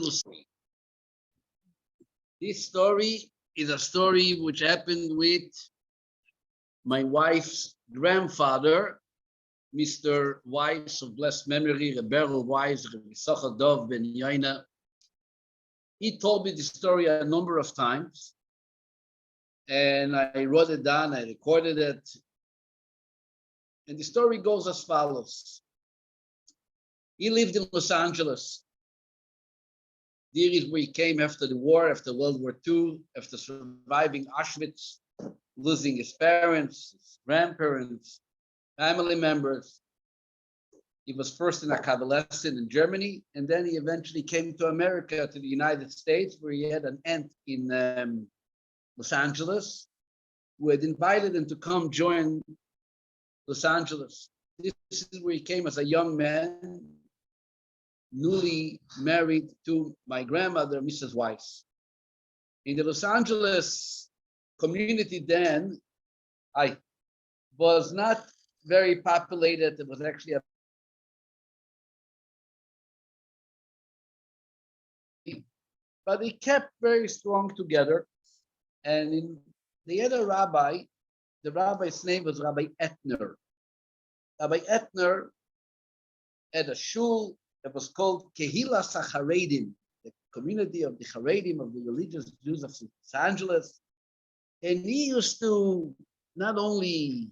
story. This story is a story which happened with my wife's grandfather, Mr. Weiss of blessed memory, Rebbe Weiss, Rabbi Sichos Dov ben Yaina. He told me the story a number of times, and I wrote it down, I recorded it. And the story goes as follows. He lived in Los Angeles. There is where he came after the war, after World War II, after surviving Auschwitz, losing his parents, his grandparents, family members. He was first in a convalescent in Germany, and then he eventually came to America, to the United States, where he had an aunt in Los Angeles, who had invited him to come join Los Angeles. This is where he came as a young man, newly married to my grandmother, Mrs. Weiss. In the Los Angeles community then, I was not very populated. It was actually but they kept very strong together. And they had a rabbi. The rabbi's name was Rabbi Etner. Rabbi Etner had a shul that was called Kehilas HaCharedim, the community of the Charedim, of the religious Jews of Los Angeles. And he used to not only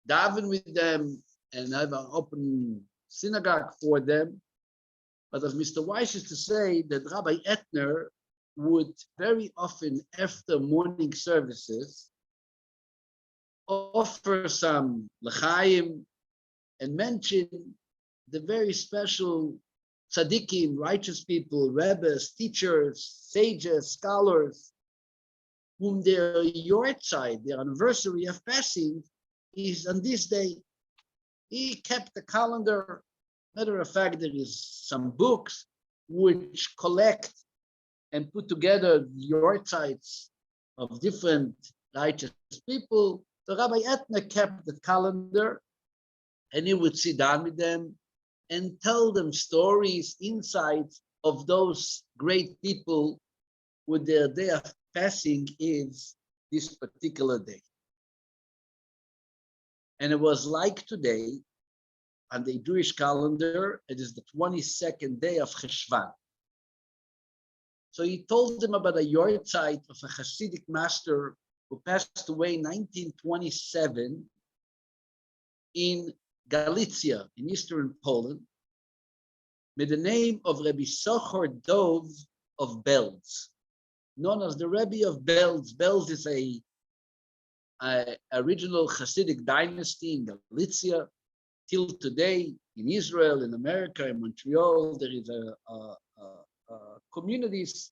daven with them and have an open synagogue for them, but as Mr. Weiss used to say, that Rabbi Etner would very often, after morning services, offer some l'chaim and mention the very special tzaddikim, righteous people, rabbis, teachers, sages, scholars, whom their yortzeit, their anniversary of passing, is on this day. He kept a calendar. Matter of fact, there is some books which collect and put together the yortzeits of different righteous people. So Rabbi Etner kept the calendar, and he would sit down with them and tell them stories, insights of those great people who their day of passing is this particular day. And it was like today, on the Jewish calendar, it is the 22nd day of Cheshvan. So he told them about a yortzeit of a Hasidic master who passed away in 1927 in Galicia, in eastern Poland, with the name of Rabbi Sichos Dov of Belz, known as the Rebbe of Belz. Belz is a original Hasidic dynasty in Galicia. Till today, in Israel, in America, in Montreal, there is communities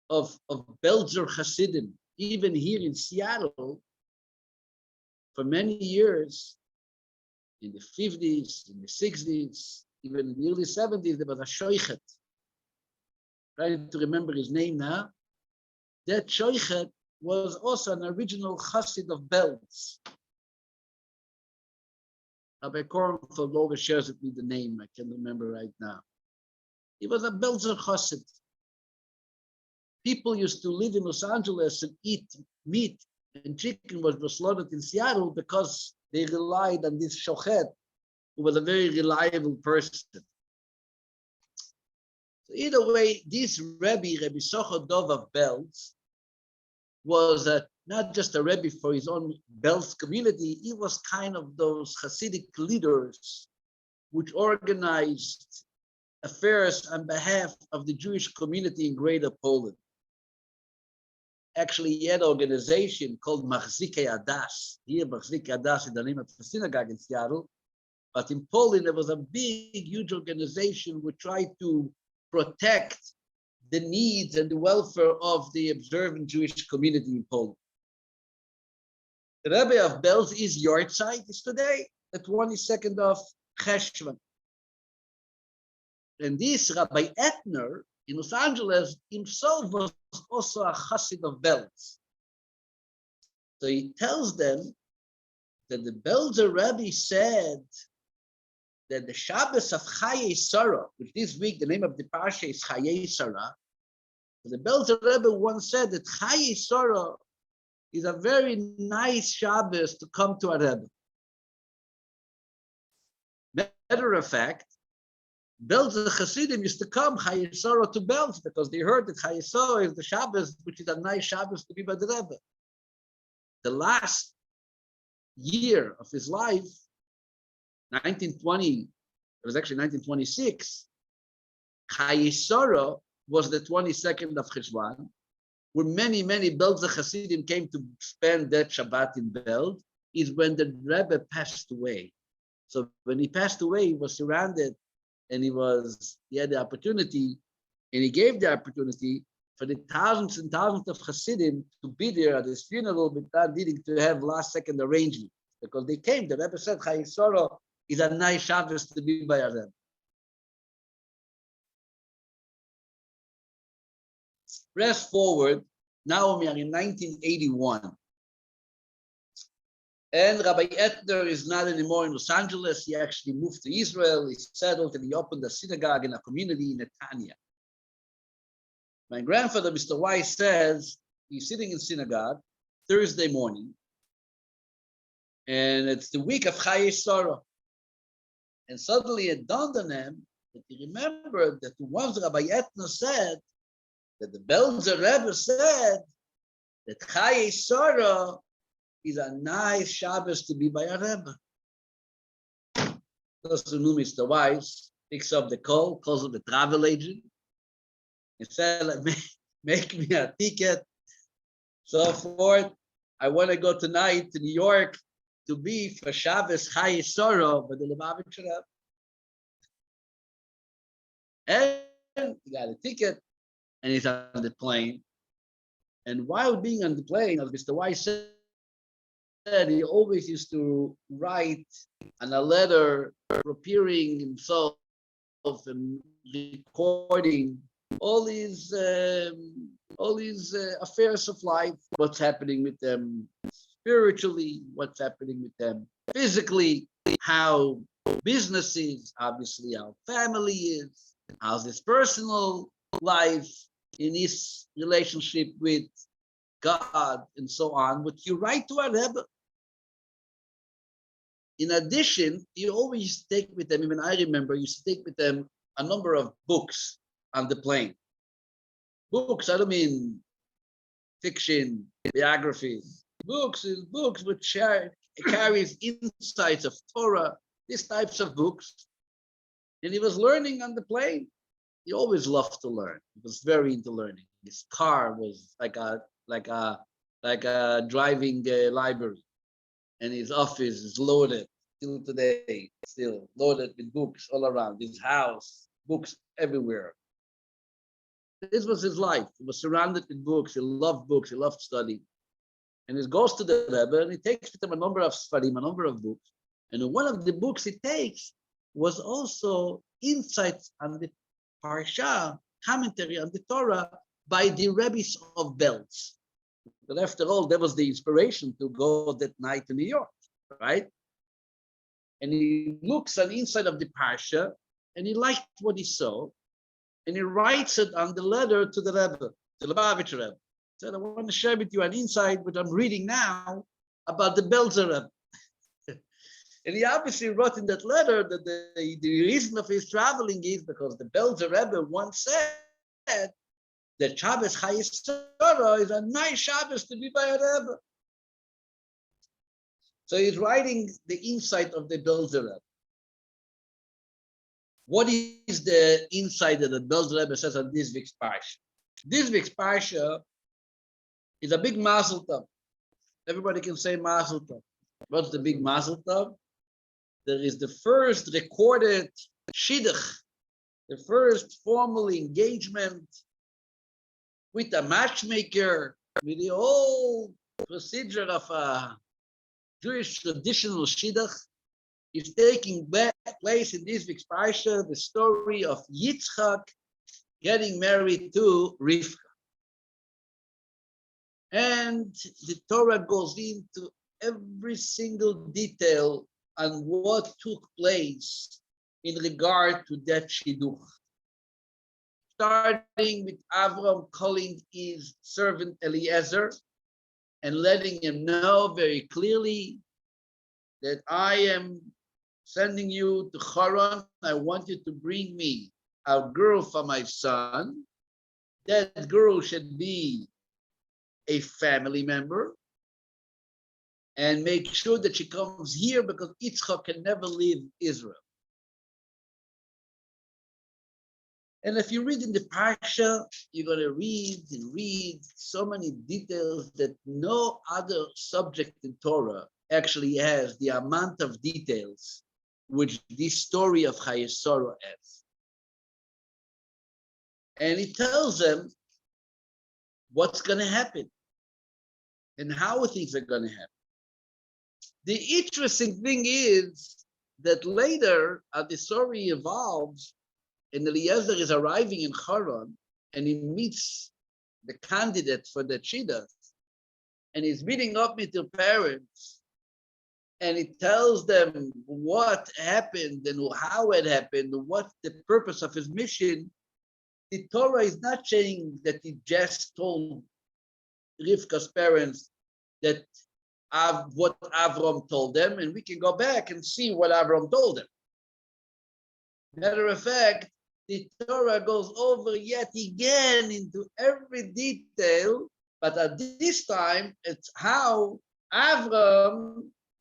of Belzer Hasidim. Even here in Seattle, for many years, in the 50s, in the 60s, even in the early 70s, there was a shoichet. Trying to remember his name now. That shoichet was also an original chassid of Belz. Rabbi Kornfeld always shares with me the name. I can't remember right now. He was a Belzer chassid. People used to live in Los Angeles and eat meat and chicken was slaughtered in Seattle because they relied on this shochet, who was a very reliable person. So either way, this Rabbi Sichos Dov of Belz, was not just a Rebbe for his own Belz community, he was kind of those Hasidic leaders which organized affairs on behalf of the Jewish community in Greater Poland. Actually, he had an organization called Machzikei Adas. Here, Machzikei Adas is the name of the synagogue in Seattle. But in Poland, there was a big, huge organization which tried to protect the needs and the welfare of the observant Jewish community in Poland. The Rebbe of Belz is yortzeit is today, the 22nd of Cheshvan. And this Rabbi Etner in Los Angeles himself was also a chassid of Belz. So he tells them that the Belzer Rebbe said that the Shabbos of Chayei, which this week the name of the Parsha is Chayei, The Belzer Rebbe once said that Chayei is a very nice Shabbos to come to a Rebbe. Matter of fact, Belzer Hasidim used to come Chayei to Belz because they heard that Chayei is the Shabbos, which is a nice Shabbos to be by the Rebbe. The last year of his life, 1920, it was actually 1926, Chayei was the 22nd of Cheshvan, where many Belzer Hasidim came to spend that Shabbat in Beld, is when the Rebbe passed away. So when he passed away, he was surrounded, and he had the opportunity, and he gave the opportunity for the thousands and thousands of Hasidim to be there at his funeral without needing to have last-second arrangement, because they came. The Rebbe said, Chayei is a nice Shabbos to be by a Rebbe. Press forward, now we are in 1981. And Rabbi Etner is not anymore in Los Angeles. He actually moved to Israel. He settled and he opened a synagogue in a community in Netanya. My grandfather, Mr. Weiss, says he's sitting in synagogue Thursday morning, and it's the week of Chayei. And suddenly it dawned on him that he remembered that once Rabbi Etner said that the Belzer Rebbe said that Chayei is a nice Shabbos to be by a Rebbe. Those who knew Mr. Weiss picks up the call, calls up the travel agent, and said, make me a ticket, so forth. I want to go tonight to New York to be for Shabbos Chayei by the Lubavitch Rebbe. And he got a ticket, and he's on the plane. And while being on the plane, as Mr. Weiss said, he always used to write on a letter, preparing himself and recording all these affairs of life, what's happening with them spiritually, what's happening with them physically, how business is, obviously how family is, how's his personal life in his relationship with God, and so on, what you write to a Rebbe. In addition, you always take with them, even I remember, you take with them a number of books on the plane. Books, I don't mean fiction, biographies. Books is books which carries insights of Torah, these types of books. And he was learning on the plane. He always loved to learn. He was very into learning. His car was like a driving library, and his office is loaded till today, still loaded with books all around. His house, books everywhere. This was his life. He was surrounded with books. He loved books. He loved studying. And he goes to the Rebbe, and he takes with him a number of Sfarim, a number of books. And one of the books he takes was also insights on the Parsha, commentary on the Torah by the Rebbes of Belz. But after all, that was the inspiration to go that night to New York, right? And he looks on the inside of the Parsha, and he liked what he saw, and he writes it on the letter to the Rebbe, the Lubavitch Rebbe. He said, I want to share with you an insight, which I'm reading now, about the Belzer Rebbe. And he obviously wrote in that letter that the reason of his traveling is because the Belzer Rebbe once said that Shabbos Chayei is a nice Shabbos to be by a Rebbe. So he's writing the insight of the Belzer Rebbe. What is the insight that the Belzer Rebbe says on this week's Parsha? This week's Parsha is a big mazel tov. Everybody can say mazel tov. What's the big mazel tov? There is the first recorded shidduch, the first formal engagement with a matchmaker, with the whole procedure of a Jewish traditional shidduch, is taking place in this week's Parsha, the story of Yitzchak getting married to Rivka. And the Torah goes into every single detail on what took place in regard to that shidduch. starting with Avram calling his servant Eliezer and letting him know very clearly that I am sending you to Haran. I want you to bring me a girl for my son. That girl should be a family member, and make sure that she comes here because Yitzchak can never leave Israel. And if you read in the Parsha, you're going to read and read so many details that no other subject in Torah actually has the amount of details which this story of Chayei has. And it tells them what's going to happen and how things are going to happen. The interesting thing is that later, as the story evolves, and Eliezer is arriving in Haran, and he meets the candidate for the Chidah, and he's meeting up with their parents, and he tells them what happened and how it happened, and what the purpose of his mission. The Torah is not saying that he just told Rivka's parents that what Avram told them, and we can go back and see what Avram told them. Matter of fact, the Torah goes over yet again into every detail, but at this time, it's how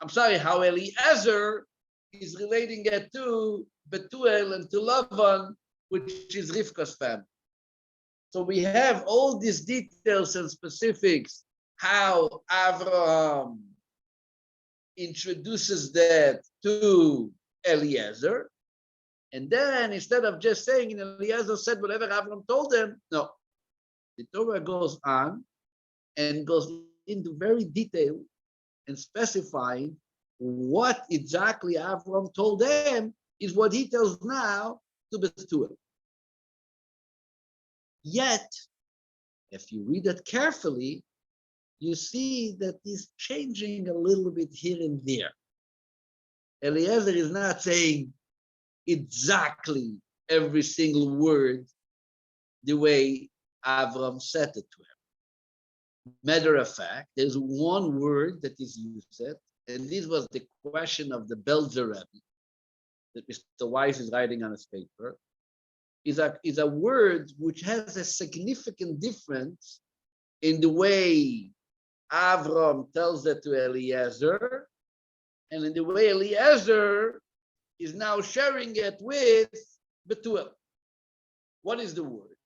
how Eliezer is relating it to Betuel and to Lavan, which is Rivka's family. So we have all these details and specifics, how Avraham introduces that to Eliezer. And then instead of just saying, Eliezer said whatever Avraham told him, no. The Torah goes on and goes into very detail and specifying what exactly Avraham told them is what he tells now to Betuel. Yet, if you read it carefully, you see that he's changing a little bit here and there. Eliezer is not saying exactly every single word the way Avram said it to him. Matter of fact, there's one word that is used, and this was the question of the Belzer Rabbi that Mr. Weiss is writing on his paper, is a word which has a significant difference in the way Avram tells it to Eliezer, and in the way Eliezer is now sharing it with Betuel. What is the word?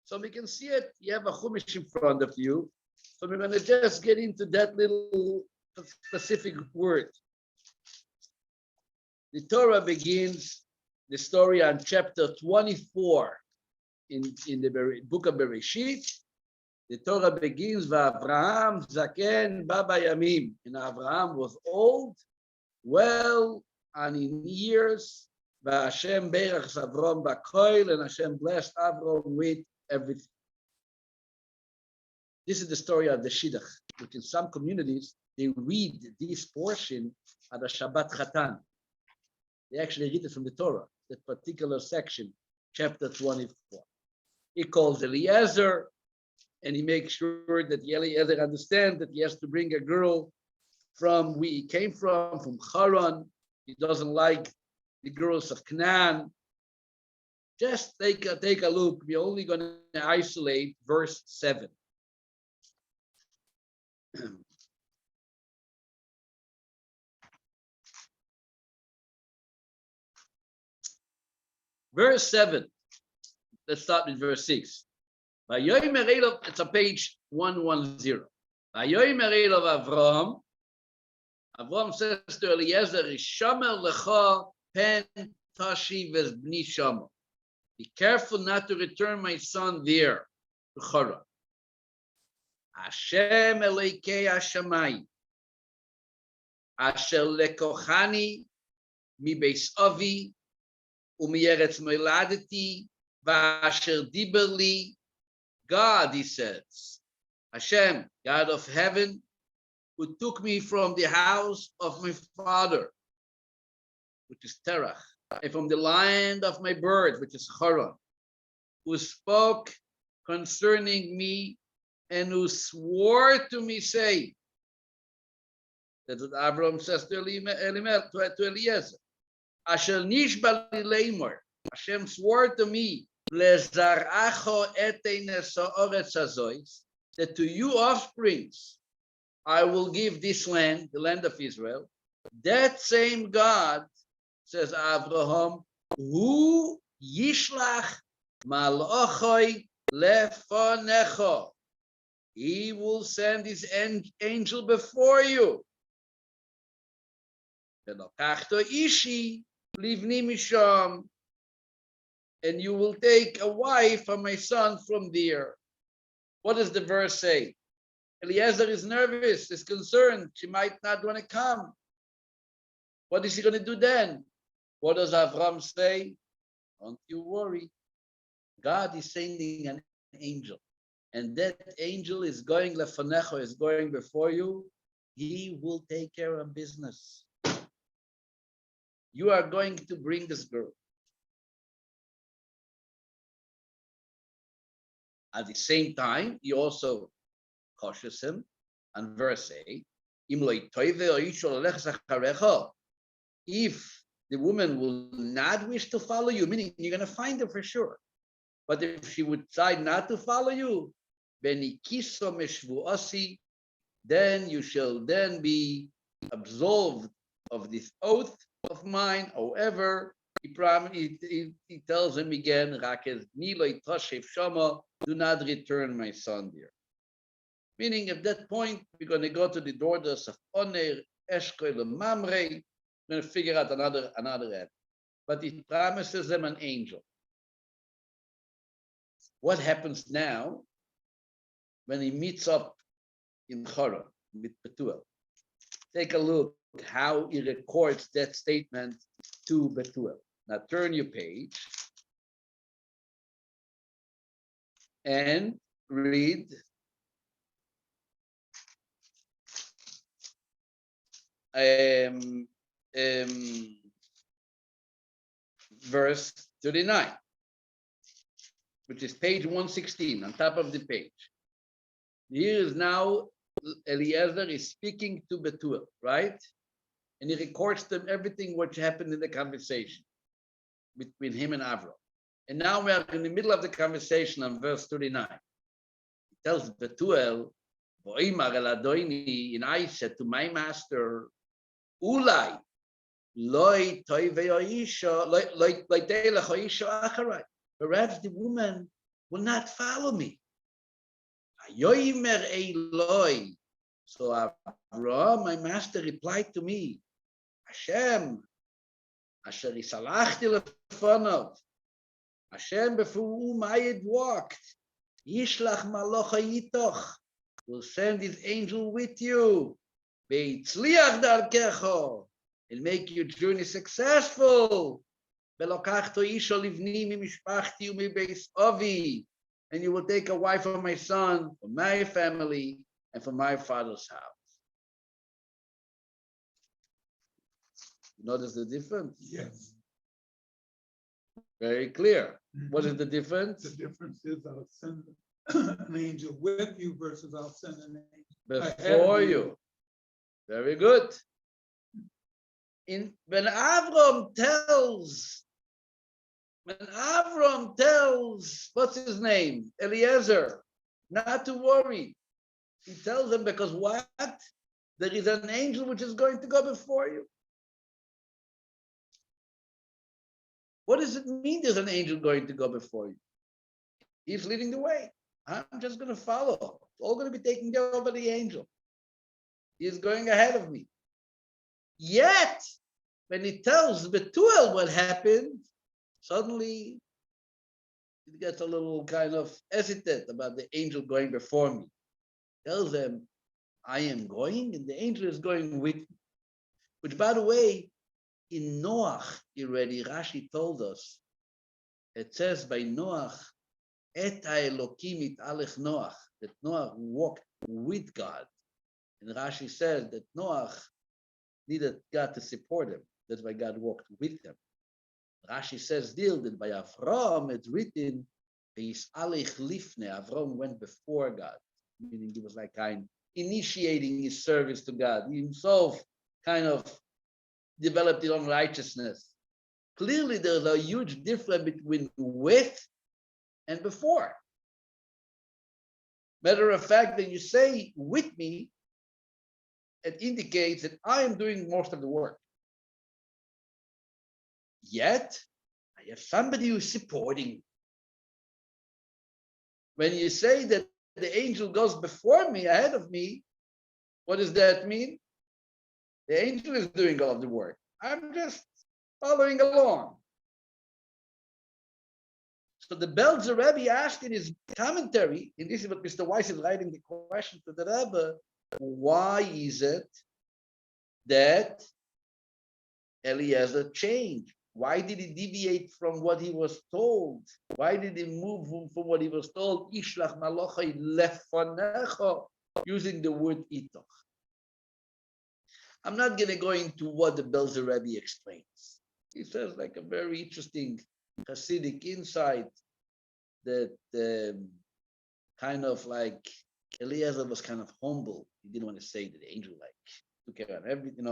So we can see it. You have a Chumash in front of you. So we're going to just get into that little specific word. The Torah begins the story on chapter 24 in the book of Bereshit. The Torah begins, Avraham Zaken Baba Yamim. And Avraham was old, well, and in years, Hashem Berach Avram Bakoil, and Hashem blessed Avram with everything. This is the story of the Shidduch, which in some communities, they read this portion at the Shabbat Chatan. They actually read it from the Torah, that particular section, chapter 24. He calls Eliezer, and he makes sure that Eliezer understands that he has to bring a girl from where he came from Haran. He doesn't like the girls of Canaan. Just take a look. We're only going to isolate verse 7. Verse 7. Let's start with verse 6. It's on page 110. Avram says to Eliezer, Shomer lecha pen tashi b'ni shomer. Be careful not to return my son there to Haran. Hashem Eloikei Hashamayim, Asher lekochani mi beis avi u'mieretz moladeti v'asher diber li. God, he says, Hashem, God of heaven, who took me from the house of my father, which is Terach, and from the land of my birth, which is Haran, who spoke concerning me and who swore to me, say, that's what Abraham says to Eliezer. Asher nishba li leimor, Hashem swore to me, lezaracho etenes haaretz hazois, that to you offsprings I will give this land, the land of Israel. That same God, says Abraham, who yishlach malachoi lefonecho. He will send his angel before you. Ishi livni misham, and you will take a wife for my son from there. What does the verse say? Eliezer is nervous, is concerned. She might not want to come. What is he going to do then? What does Avram say? Don't you worry. God is sending an angel. And that angel is going lefanecho, is going before you. He will take care of business. You are going to bring this girl. At the same time, he also cautions him on verse 8. If the woman will not wish to follow you, meaning you're going to find her for sure. But if she would decide not to follow you, then you shall then be absolved of this oath of mine. However, he tells him again, do not return my son there. Meaning at that point, we're going to go to the daughters of Oner, Eshkol, and Mamre. We're going to figure out another end. But he promises them an angel. What happens now when he meets up in Chorah with Betuel? Take a look how he records that statement to Betuel. Now turn your page and read verse 39, which is page 116 on top of the page. Here is now Eliezer is speaking to Betuel, right? And he records them everything what happened in the conversation between him and Avram. And now we are in the middle of the conversation on verse 39. He tells Betuel, and I said to my master, Ulai, perhaps the woman will not follow me. So Avraham, my master, replied to me, Hashem, asher isalachti lefonav, Hashem before whom I had walked, Yishlach malocha yitoch, will send his angel with you, Beitzliach darkecho, and make your journey successful. Belokachto isha livni mimishpachti umibeis ovi, and you will take a wife for my son, for my family, and for my father's house. You notice the difference? Yes. Very clear. What is the difference? The difference is I'll send an angel with you versus I'll send an angel before you. Very good. When Avram tells, what's his name? Eliezer, not to worry. He tells him because what? There is an angel which is going to go before you. What does it mean there's an angel going to go before you? He's leading the way. I'm just going to follow. It's all going to be taken care of by the angel. He's going ahead of me. Yet, when he tells Betuel what happened, suddenly he gets a little kind of hesitant about the angel going before me. Tells them, I am going, and the angel is going with me. Which, by the way, in Noach already, Rashi told us, it says by Noach, Et ha'elokim it'alech Noach, that Noach walked with God. And Rashi says that Noach needed God to support him. That's why God walked with him. Rashi says still that by Avram it's written, Avram went before God, meaning he was like initiating his service to God. He himself kind of developed his own righteousness. Clearly, there's a huge difference between with and before. Matter of fact, when you say with me, it indicates that I am doing most of the work. Yet, I have somebody who's supporting me. When you say that the angel goes before me, ahead of me, what does that mean? The angel is doing all of the work. I'm just following along. So the Belzer Rebbe asked in his commentary, and this is what Mr. Weiss is writing the question to the Rebbe, why is it that Eliezer changed? Why did he deviate from what he was told? Why did he move from what he was told? Ishlach malachai lefanecha, using the word itoch. I'm not going to go into what the Belzer Rebbe explains. He says like a very interesting Hasidic insight that kind of like Eliezer was kind of humble. He didn't want to say that the angel like took care of everything.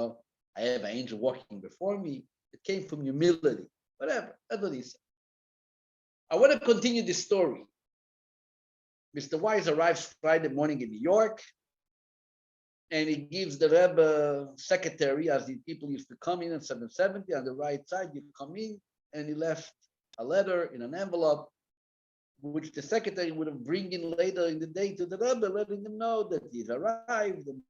I have an angel walking before me. It came from humility. Whatever. That's what he said. I want to continue this story. Mr. Wise arrives Friday morning in New York, and he gives the Rebbe secretary, as the people used to come in at 770 on the right side, you come in, and he left a letter in an envelope, which the secretary would have bring in later in the day to the Rebbe, letting him know that he's arrived, and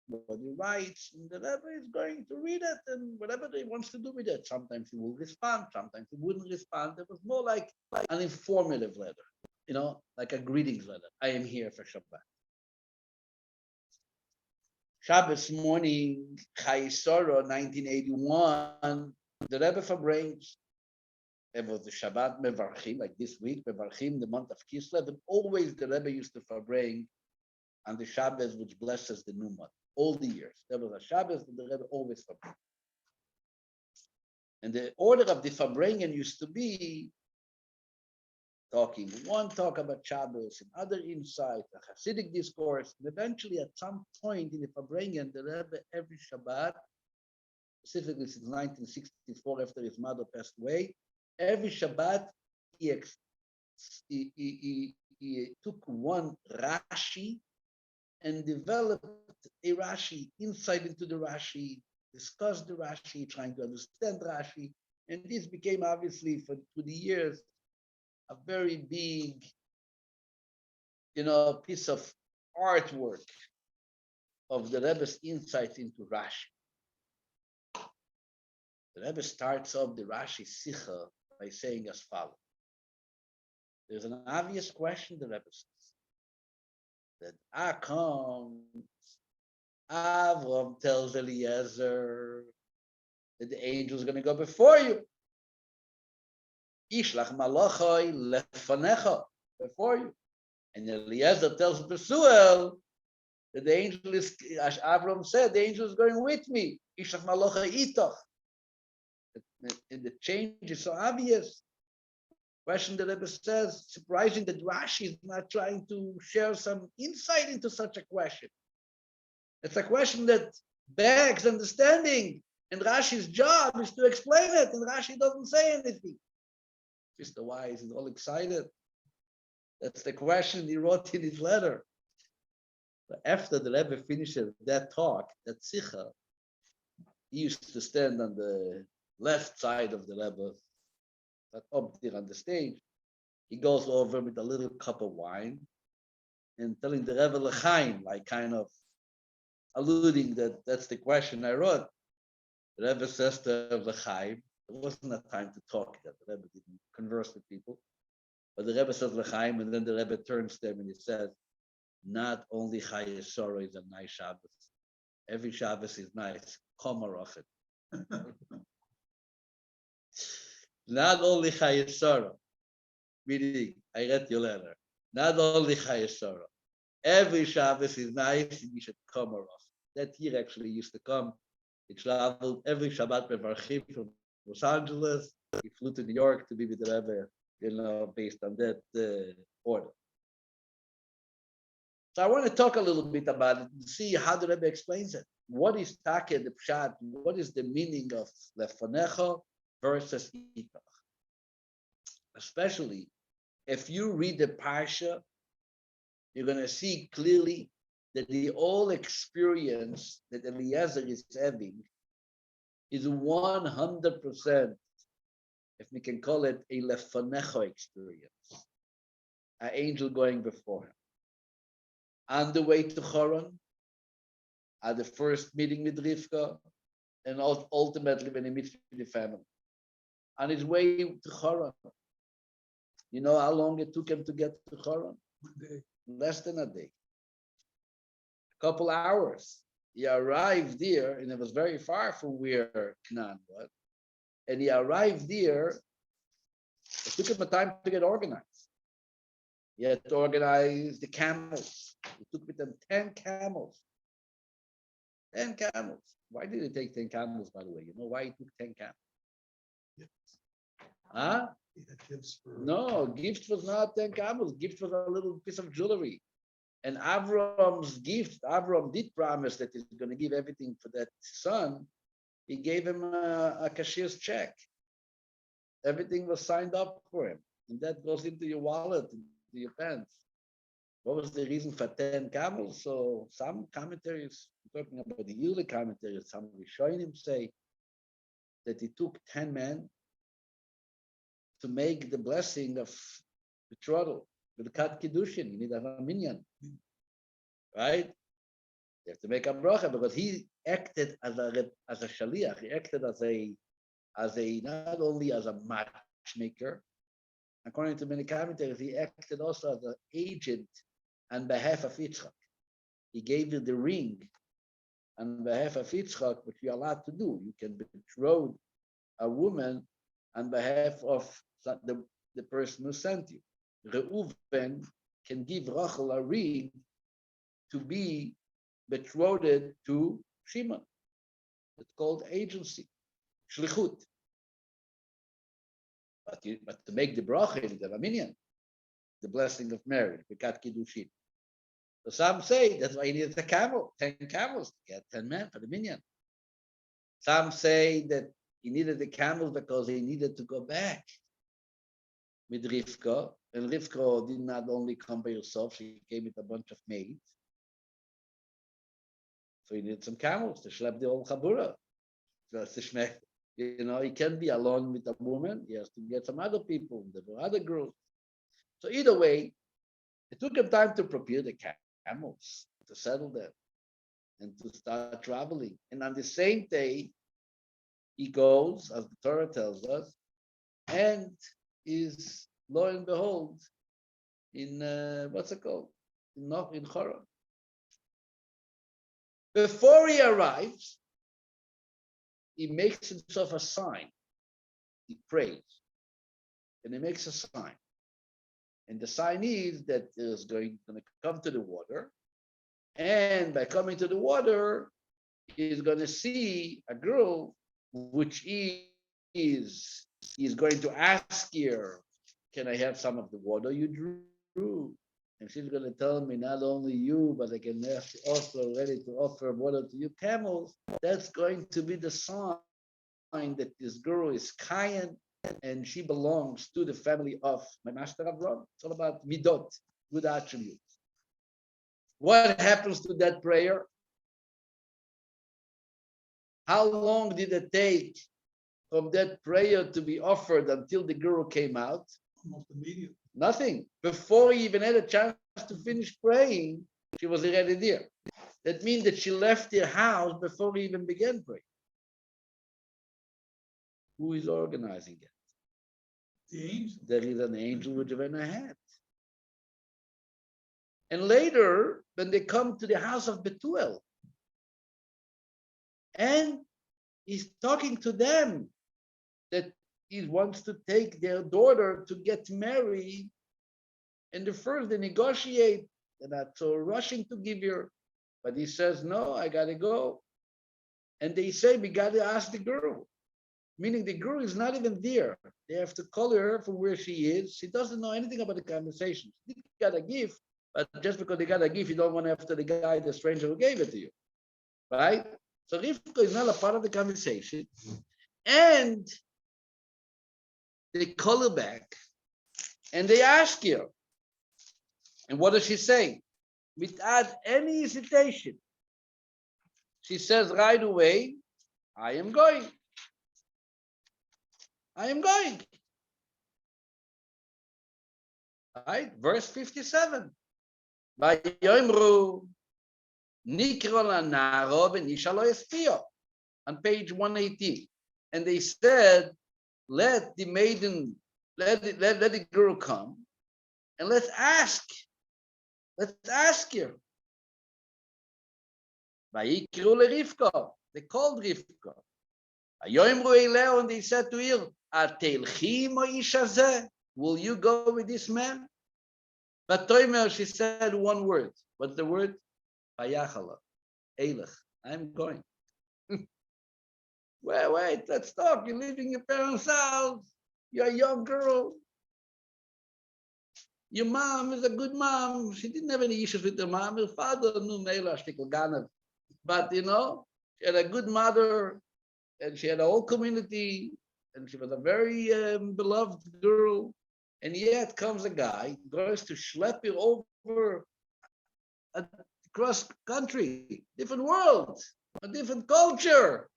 what he writes, and the Rebbe is going to read it, and whatever he wants to do with it. Sometimes he will respond, sometimes he wouldn't respond. It was more like an informative letter, like a greetings letter. I am here for Shabbat. Shabbos morning, Chayei 1981, the Rebbe Fabrings. It was the Shabbat Mevarchim, like this week, Mevarchim, the month of Kislev, and always the Rebbe used to Fabring on the Shabbos, which blesses the new month, all the years. There was a Shabbos that the Rebbe always Fabring. And the order of the Fabringen used to be talking one talk about Shabbos and other insight, a Hasidic discourse, and eventually at some point in the Fabringen, the Rebbe every Shabbat, specifically since 1964 after his mother passed away, every Shabbat he took one Rashi and developed a Rashi, insight into the Rashi, discussed the Rashi, trying to understand Rashi, and this became obviously through the years a very big, piece of artwork of the Rebbe's insight into Rashi. The Rebbe starts off the Rashi Sichos by saying as follows. There's an obvious question the Rebbe says. That comes, Avram tells Eliezer that the angel is going to go before you. Ishlach malachai lefanecha, before you. And Eliezer tells Besuel that the angel is, as Avram said, the angel is going with me. Ishlach malachai itoch. And the change is so obvious. Question the Rebbe says, surprising that Rashi is not trying to share some insight into such a question. It's a question that begs understanding, and Rashi's job is to explain it, and Rashi doesn't say anything. Mr. Wise is all excited. That's the question he wrote in his letter. But after the Rebbe finishes that talk, that Sicha, he used to stand on the left side of the Rebbe, but up there on the stage. He goes over with a little cup of wine and telling the Rebbe L'chaim, like kind of alluding that that's the question I wrote. The Rebbe says to L'chaim, there wasn't a time to talk yet. The Rebbe didn't converse with people. But the Rebbe says L'chaim, and then the Rebbe turns to him and he says, not only Chayei is a nice Shabbos. Every Shabbos is nice. Komarochet. Not only Chayei, meaning, I read your letter. Not only Chayei, every Shabbos is nice, and you should come off. That year actually used to come. He traveled every Shabbat Mevarchim from Los Angeles. He flew to New York to be with the Rebbe based on that order. So I want to talk a little bit about it and see how the Rebbe explains it. What is Take the Pshat? What is the meaning of Lefonecho versus Itach? Especially if you read the Parsha, you're going to see clearly that the whole experience that Eliezer is having is 100%, if we can call it a Lefonecho experience, an angel going before him. On the way to Choron, at the first meeting with Rivka, and ultimately when he meets with the family. On his way to Choron, you know how long it took him to get to Choron? 1 day. Less than a day. A couple hours. He arrived there, and it was very far from where Canaan was. And he arrived there, it took him a time to get organized. He had to organize the camels. He took with them 10 camels. 10 camels. Why did he take 10 camels, by the way? You know why he took 10 camels? Yes. Huh? He had gifts for. No, gift was not 10 camels. Gift was a little piece of jewelry. And Avram's gift, Avram did promise that he's going to give everything for that son. He gave him a cashier's check. Everything was signed up for him. And that goes into your wallet, into your pants. What was the reason for 10 camels? So some commentaries, talking about the yearly commentaries, some Rishonim say that it took 10 men to make the blessing of betrothal. With the kat kiddushin, you need to have a minyan, right? You have to make a bracha because he acted as a shaliach. He acted as a not only as a matchmaker. According to many commentators, he acted also as an agent on behalf of Yitzchak. He gave you the ring on behalf of Yitzchak, which you're allowed to do. You can betroth a woman on behalf of the person who sent you. Reuven can give Rachel a ring to be betrothed to Shimon. It's called agency, shlichut. But to make the bracha, you need a minyan, the blessing of marriage, bekat kiddushin. So some say that's why he needed a camel, 10 camels to get 10 men for the minyan. Some say that he needed the camels because he needed to go back with Rivka. And Rivka did not only come by herself, she came with a bunch of maids. So he needed some camels to schlep the whole chabura. He can't be alone with a woman. He has to get some other people. There were other girls. So either way, it took him time to prepare the camels, to settle them, and to start traveling. And on the same day, he goes, as the Torah tells us, and is, lo and behold, in, what's it called? In Choron. Before he arrives, he makes himself a sign. He prays. And he makes a sign. And the sign is that he's going to come to the water. And by coming to the water, he's going to see a girl, which he's going to ask her, can I have some of the water you drew? And she's going to tell me, not only you, but I can also ready to offer water to you camels. That's going to be the sign that this girl is Kayan and she belongs to the family of my master Avram. It's all about midot, good attributes. What happens to that prayer? How long did it take from that prayer to be offered until the girl came out? Almost immediately. Nothing. Before he even had a chance to finish praying, she was already there. That means that she left their house before he even began praying. Who is organizing it? The angel. There is an angel with a hat. And later, when they come to the house of Bethuel, and he's talking to them that he wants to take their daughter to get married. And the first they negotiate, they're not so rushing to give her, but he says, no, I gotta go. And they say, we gotta ask the girl. meaning the girl is not even there. They have to call her from where she is. She doesn't know anything about the conversation. She got a gift, but just because they got a gift, you don't want after the guy, the stranger who gave it to you, right? So Rivka is not a part of the conversation. And they call her back and they ask her. And what does she say? Without any hesitation, she says right away, I am going. I am going. Right? Verse 57. Vayomru nikro lanaro v'nisha lo espio. On page 118. And they said, let the maiden, let the girl come, and let's ask. Let's ask her. Vayikru leRivka. They called Rivka. Vayomru eleo, and they said to her, Atelchi mo ish hazeh? Will you go with this man? But Toimer, she said one word. What's the word? Vayachala. Eilech. I'm going. Wait, let's talk. You're leaving your parents' house. You're a young girl. Your mom is a good mom. She didn't have any issues with her mom. Her father knew Meila Shtikelganav. But, she had a good mother, and she had a whole community, and she was a very beloved girl. And yet comes a guy, goes to schlep her over across country, different world, a different culture.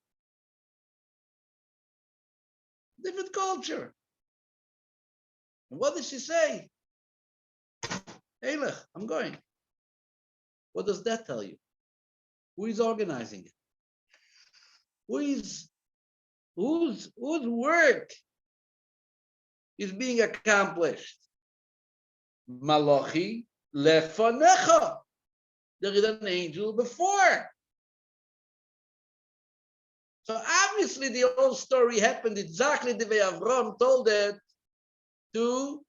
Different culture. And what did she say? Eilech, I'm going. What does that tell you? Who is organizing it? Whose work is being accomplished? Malachi lefanecha. There is an angel before. So obviously the whole story happened exactly the way Avram told it to,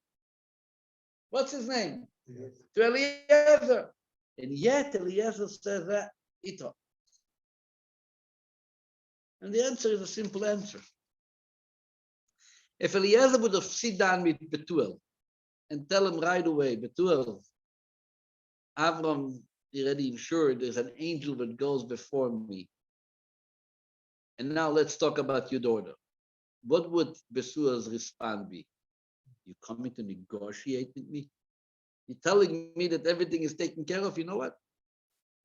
what's his name? Yes. To Eliezer. And yet Eliezer says that, Ito. And the answer is a simple answer. If Eliezer would have sit down with Betuel and tell him right away, Betuel, Avram already ensured there's an angel that goes before me. And now let's talk about your daughter. What would Betuel's response be? You coming to negotiate with me? You're telling me that everything is taken care of. You know what?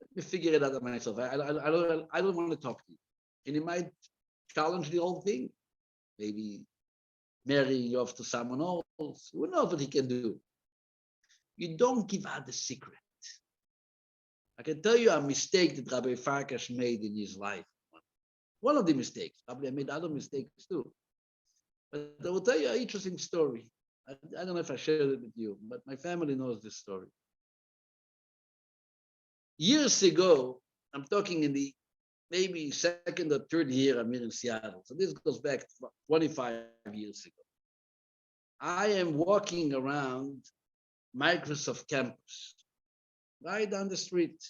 Let me figure it out myself. I don't want to talk to you. And he might challenge the whole thing. Maybe marry you off to someone else. Who knows what he can do? You don't give out the secret. I can tell you a mistake that Rabbi Farkash made in his life. One of the mistakes. Probably I made other mistakes too. But I will tell you an interesting story. I don't know if I shared it with you, but my family knows this story. Years ago, I'm talking in the maybe second or third year I'm here in Seattle. So this goes back 25 years ago. I am walking around Microsoft campus, right down the street,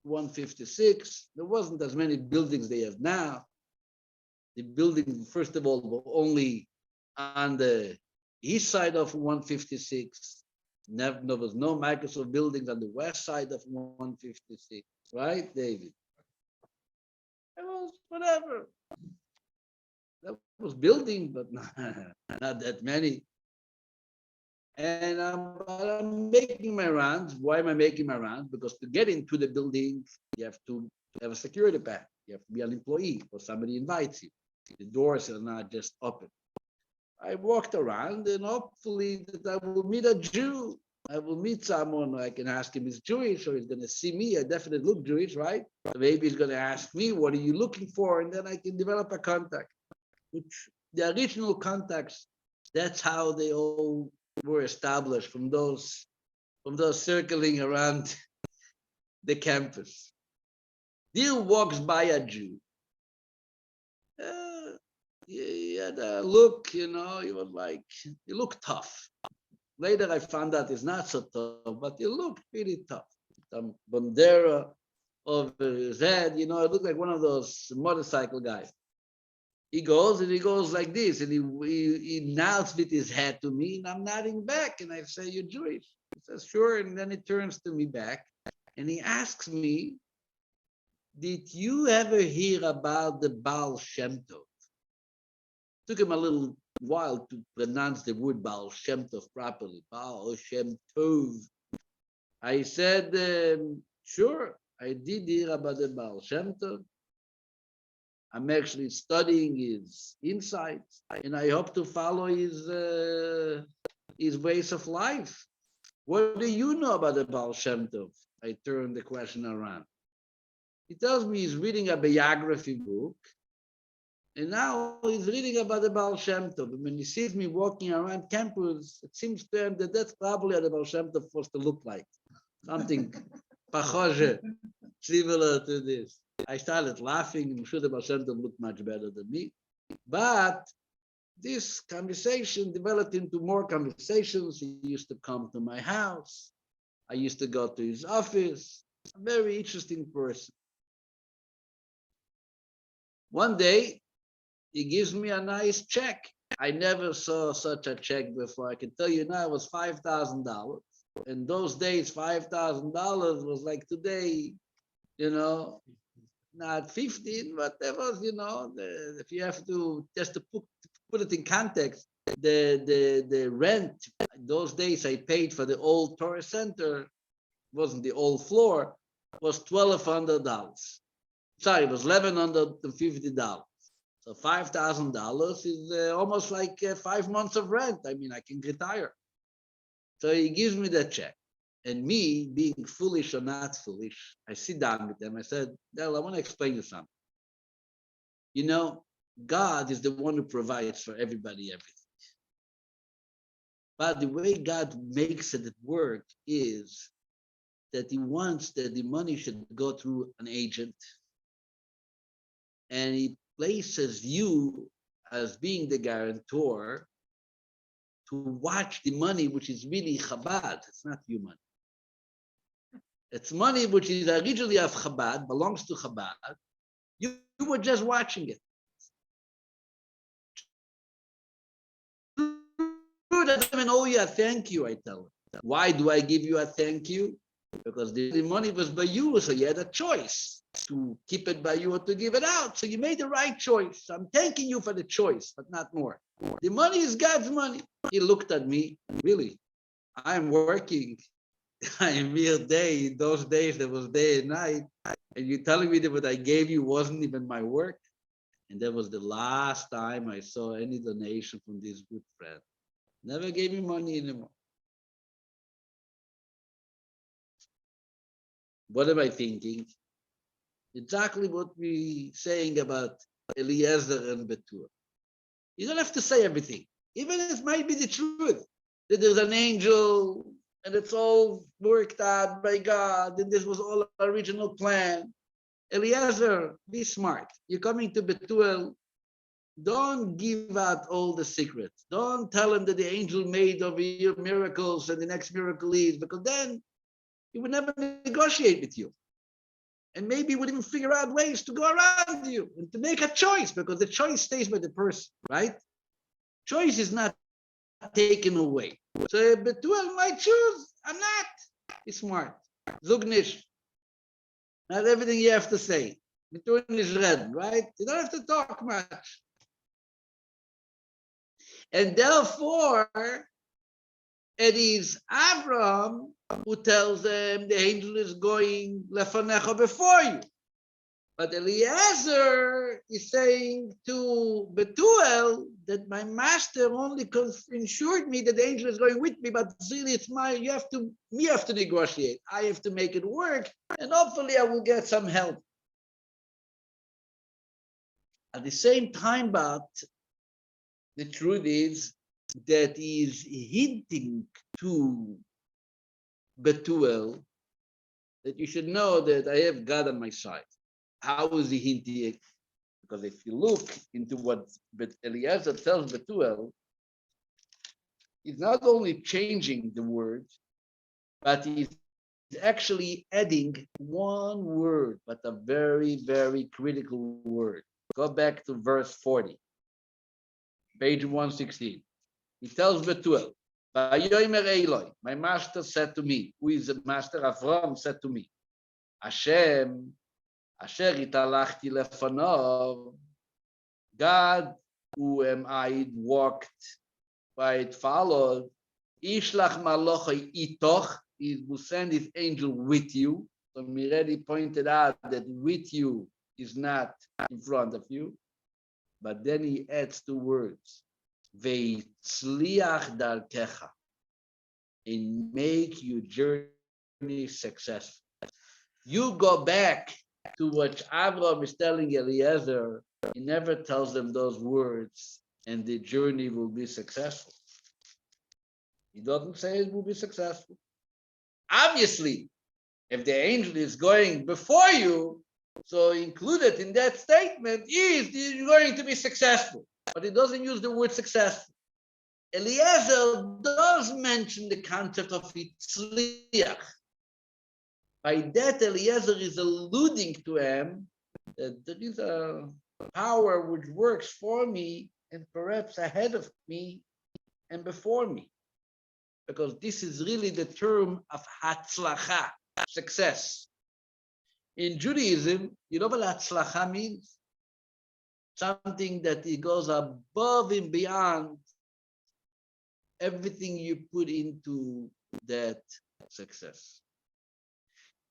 156. There wasn't as many buildings they have now. The building, first of all, were only on the east side of 156. There was no Microsoft buildings on the west side of 156, right, David? It was whatever. That was building, but not that many. And I'm making my rounds. Why am I making my rounds? Because to get into the building, you have to have a security pass. You have to be an employee or somebody invites you. The doors are not just open. I walked around and hopefully that I will meet a Jew. I will meet someone. I can ask him, he's Jewish, or he's going to see me. I definitely look Jewish, right? Maybe he's going to ask me, what are you looking for? And then I can develop a contact. Which the original contacts, that's how they all were established from those circling around the campus. There walks by a Jew. He had a look, he was like, he looked tough. Later I found out he's not so tough, but he looked pretty tough. Some bandera over his head, it looked like one of those motorcycle guys. He goes and he goes like this, and he nods with his head to me, and I'm nodding back, and I say, "You're Jewish." He says, "Sure," and then he turns to me back, and he asks me, "Did you ever hear about the Baal Shem Tov?" Took him a little while to pronounce the word Baal Shem Tov properly. Baal Shem Tov. I said, "Sure, I did hear about the Baal Shem Tov. I'm actually studying his insights, and I hope to follow his ways of life. What do you know about the Baal Shem Tov?" I turned the question around. He tells me he's reading a biography book, and now he's reading about the Baal Shem Tov. And when he sees me walking around campus, it seems to him that that's probably how the Baal Shem Tov supposed to look like. Something pachoshe, similar to this. I started laughing. I'm sure the Baal Shem Tov looked much better than me. But this conversation developed into more conversations. He used to come to my house. I used to go to his office. A very interesting person. One day, he gives me a nice check. I never saw such a check before. I can tell you now it was $5,000. In those days, $5,000 was like today, you know, not 15, but there was, if you have to just to put it in context, the rent those days I paid for the old Torah center, wasn't the old floor, was $1,200. Sorry, it was $1,150. So $5,000 is almost like 5 months of rent. I mean, I can retire. So he gives me that check. And me, being foolish or not foolish, I sit down with him. I said, Del, I want to explain you something. You know, God is the one who provides for everybody everything. But the way God makes it work is that he wants that the money should go through an agent. And he places you as being the guarantor to watch the money, which is really Chabad. It's not your money. It's money which is originally of Chabad, belongs to Chabad. You were just watching it. True, doesn't even owe you a thank you, I tell him. Why do I give you a thank you? Because the money was by you, so you had a choice to keep it by you or to give it out. So you made the right choice. I'm thanking you for the choice, but not more. The money is God's money. He looked at me, really, I'm working. I am here day. In those days, there was day and night. And you're telling me that what I gave you wasn't even my work? And that was the last time I saw any donation from this good friend. Never gave me money anymore. What am I thinking? Exactly what we're saying about Eliezer and Betur. You don't have to say everything. Even it might be the truth, that there's an angel and it's all worked out by God, and this was all our original plan. Eliezer, be smart. You're coming to Betuel. Don't give out all the secrets. Don't tell him that the angel made over here miracles and the next miracle is, because then he would never negotiate with you. And maybe would even figure out ways to go around you and to make a choice, because the choice stays by the person, right? Choice is not taken away. So Betuel might choose. I'm not. He's smart. Zugnish. Not everything you have to say. Betuel is red, right? You don't have to talk much. And therefore, it is Avram who tells them the angel is going lefanecha before you. But Eliezer is saying to Betuel that my master only ensured me that the angel is going with me, but really it's you have to negotiate. I have to make it work, and hopefully I will get some help. At the same time, but the truth is that he is hinting to Betuel that you should know that I have God on my side. How is he hinting? Because if you look into what Eliezer tells Betuel, he's not only changing the word, but he's actually adding one word, but a very, very critical word. Go back to verse 40, page 116. He tells Betuel, "Vayomer Eloi, my master said to me," who is the master? Avram said to me, Hashem, Asher italachti lefanov, God, who am I walked by it followed, Ishlach malochai itoch, he will send his angel with you. So we already pointed out that with you is not in front of you. But then he adds two words, Veitzliach darkecha, and make your journey successful. You go back to what Abraham is telling Eliezer, he never tells them those words, and the journey will be successful. He doesn't say it will be successful. Obviously, if the angel is going before you, so included in that statement is you're going to be successful. But he doesn't use the word successful. Eliezer does mention the concept of itzliach. By that, Eliezer is alluding to him that there is a power which works for me and perhaps ahead of me and before me. Because this is really the term of hatzlacha, success. In Judaism, you know what hatzlacha means? Something that it goes above and beyond everything you put into that success.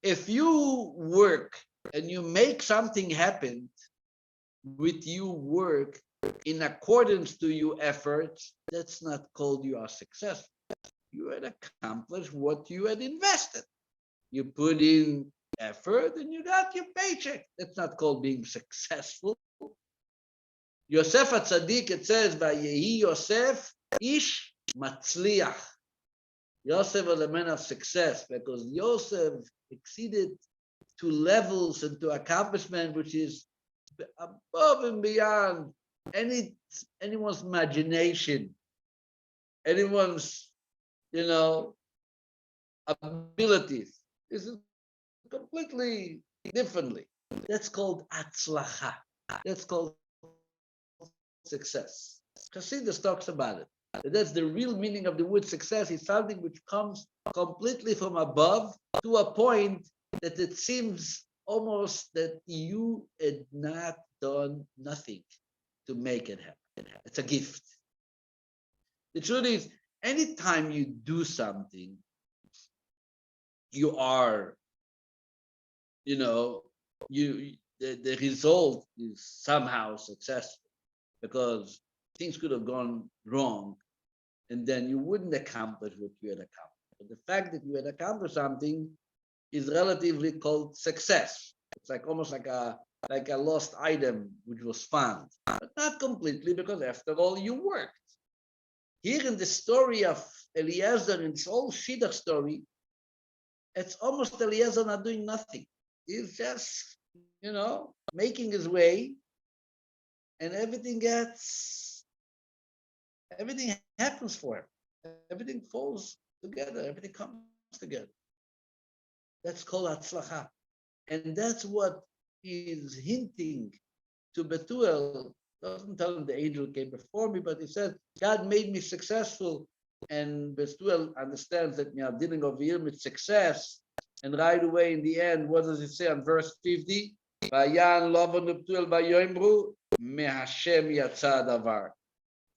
If you work and you make something happen with you work in accordance to your efforts, that's not called you are successful. You had accomplished what you had invested. You put in effort and you got your paycheck. That's not called being successful. Yosef HaTzadik, it says, Vayehi Yosef ish matzliach. Yosef was a man of success because Yosef exceeded to levels and to accomplishment which is above and beyond anyone's imagination, anyone's abilities. This is completely differently. That's called atzlacha. That's called success. Chassidus talks about it. That's the real meaning of the word success. Is something which comes completely from above to a point that it seems almost that you had not done nothing to make it happen. It's a gift. The truth is, anytime you do something, you are, the result is somehow successful because things could have gone wrong and then you wouldn't accomplish what you had accomplished. But the fact that you had accomplished something is relatively called success. It's like almost like a lost item which was found, but not completely because after all you worked. Here in the story of Eliezer, in this whole Shidduch story, it's almost Eliezer not doing nothing. He's just, making his way, and everything happens for him. Everything falls together. Everything comes together. That's called Hatzlacha. And that's what is hinting to Betuel. Doesn't tell him the angel came before me, but he says, God made me successful. And Betuel understands that we are dealing over here with success. And right away in the end, what does it say on verse 50? Vayan Lavan Betuel Vayoimru, Mehashem Yatsa Davar.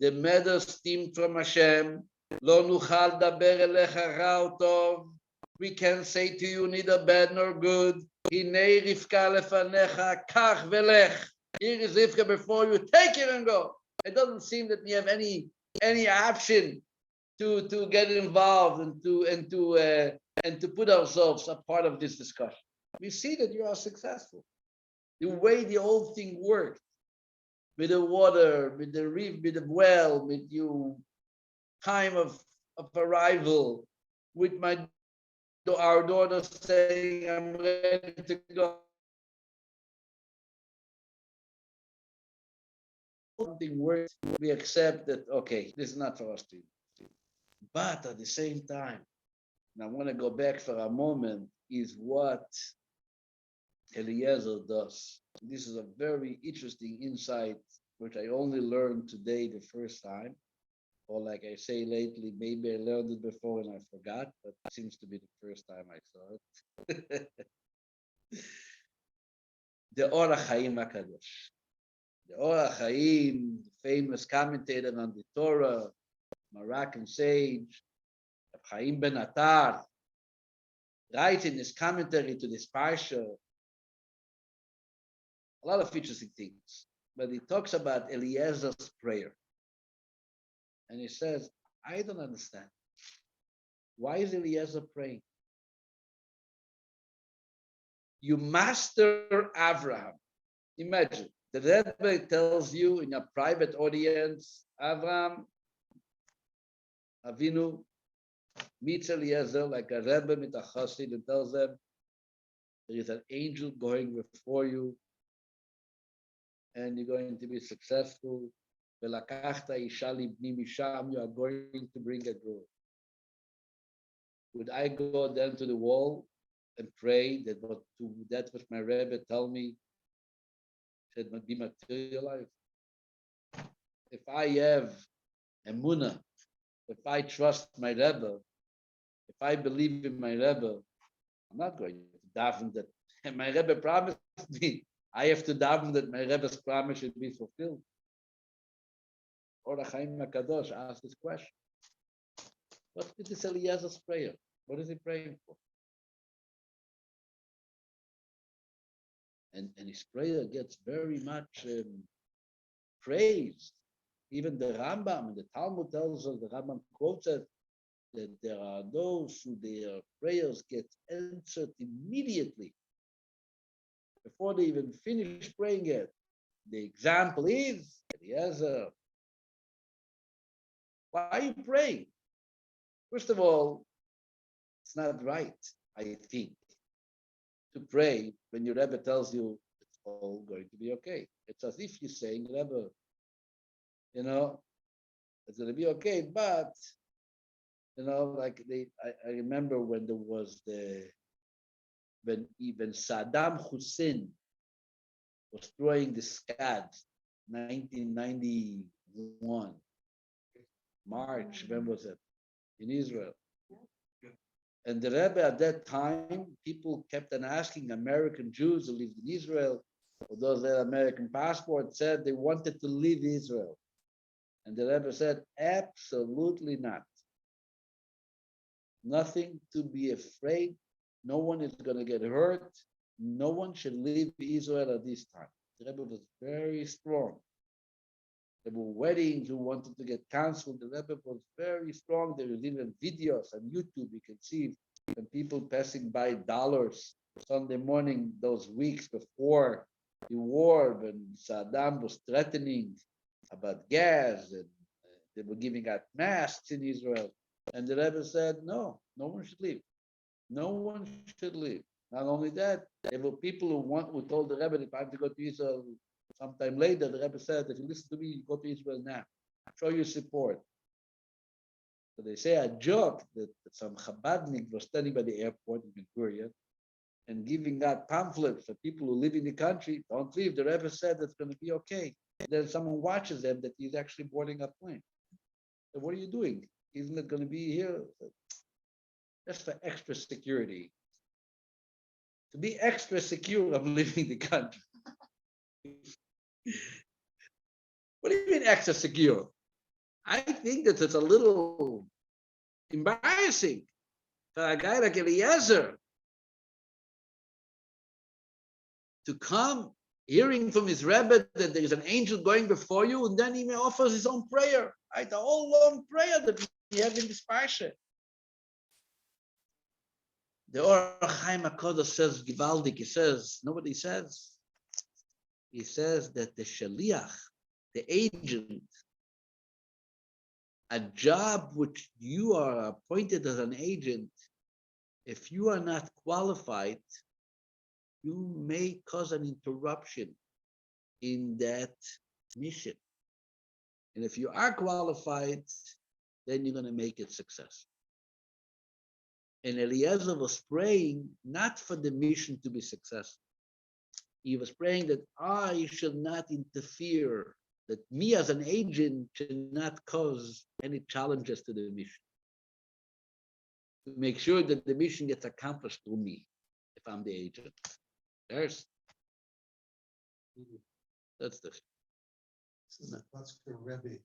The matter steamed from Hashem. Lo nuchal daber elecha ra tov. We can't say to you neither bad nor good. Hinei Rivka lefanecha kach velech. Here is Rivka before you. Take it and go. It doesn't seem that we have any option to get involved and to put ourselves a part of this discussion. We see that you are successful. The way the whole thing worked, with the water, with the reef, with the well, with your time of arrival, with our daughter saying, I'm ready to go. Something works, we accept that, okay, this is not for us to do. But at the same time, and I want to go back for a moment, is what Eliezer does. This is a very interesting insight, which I only learned today the first time. Or like I say lately, maybe I learned it before and I forgot, but it seems to be the first time I saw it. The Or HaChaim HaKadosh. The Or HaChaim, the famous commentator on the Torah, Moroccan sage, Chaim Ben Attar, writes in his commentary to this Parsha a lot of interesting things. But he talks about Eliezer's prayer. And he says, I don't understand. Why is Eliezer praying? You master Abraham. Imagine, the Rebbe tells you in a private audience, Abraham Avinu meets Eliezer like a Rebbe mit a Chassid and tells them, there is an angel going before you and you're going to be successful. Velakachta isha libni misham, you are going to bring a girl. Would I go down to the wall and pray that what my Rebbe tell me should be materialized? If I have emunah, if I trust my Rebbe, if I believe in my Rebbe, I'm not going to daven that. And my Rebbe promised me. I have to daven that my Rebbe's promise should be fulfilled. Or HaChaim HaKadosh asked this question. What's this Eliezer's prayer? What is he praying for? And his prayer gets very much praised. Even the Rambam and the Talmud tells us, the Rambam quotes it, that there are those who their prayers get answered immediately before they even finish praying it. The example is Eliezer. Why are you praying? First of all, it's not right, I think, to pray when your Rebbe tells you it's all going to be okay. It's as if you're saying, Rebbe, it's going to be okay, but, like I remember when there was when even Saddam Hussein was throwing the Scads, 1991, March, when was it? In Israel. And the Rebbe at that time, people kept on asking American Jews who lived in Israel, or those that had American passports, said they wanted to leave Israel. And the Rebbe said, absolutely not. Nothing to be afraid. No one is going to get hurt. No one should leave Israel at this time. The Rebbe was very strong. There were weddings who wanted to get canceled. The Rebbe was very strong. There is even videos on YouTube. You can see when people passing by dollars Sunday morning, those weeks before the war, when Saddam was threatening about gas and they were giving out masks in Israel. And the Rebbe said, no one should leave. No one should leave. Not only that, there were people who told the Rebbe if I have to go to Israel sometime later. The Rebbe said, if you listen to me, you go to Israel now. Show your support. So they say a joke that some Chabadnik was standing by the airport in Ben Gurion and giving out pamphlets for people who live in the country. Don't leave. The Rebbe said it's going to be okay. And then someone watches them that he's actually boarding a plane. So what are you doing? Isn't it going to be here? Just for extra security. To be extra secure, I'm leaving the country. What do you mean extra secure? I think that it's a little embarrassing for a guy like Eliezer to come hearing from his Rebbe that there is an angel going before you, and then he offers his own prayer, right? The whole long prayer that we have in this Parsha. The Or HaChaim HaKadosh says, Givaldik, he says that the Shaliach, the agent, a job which you are appointed as an agent, if you are not qualified, you may cause an interruption in that mission. And if you are qualified, then you're going to make it successful. And Eliezer was praying not for the mission to be successful. He was praying that I should not interfere, that me as an agent should not cause any challenges to the mission. To make sure that the mission gets accomplished through me, if I'm the agent. There's that's the So the Rabbi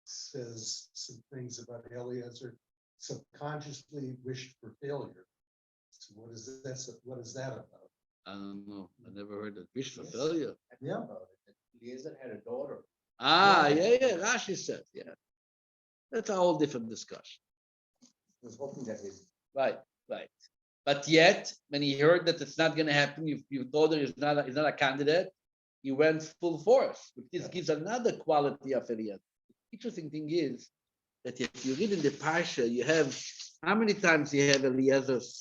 says some things about Eliezer subconsciously wished for failure. So what is that? What is that about? I don't know. I never heard of wish for failure. Yeah. Eliezer had a daughter. Yeah. Rashi said, yeah. That's a whole different discussion. He was hoping that his Right. But yet, when he heard that it's not going to happen, your daughter is not a candidate, he went full force. But this gives another quality of Eliezer. The interesting thing is that if you read in the Parsha, you have how many times you have Eliezer's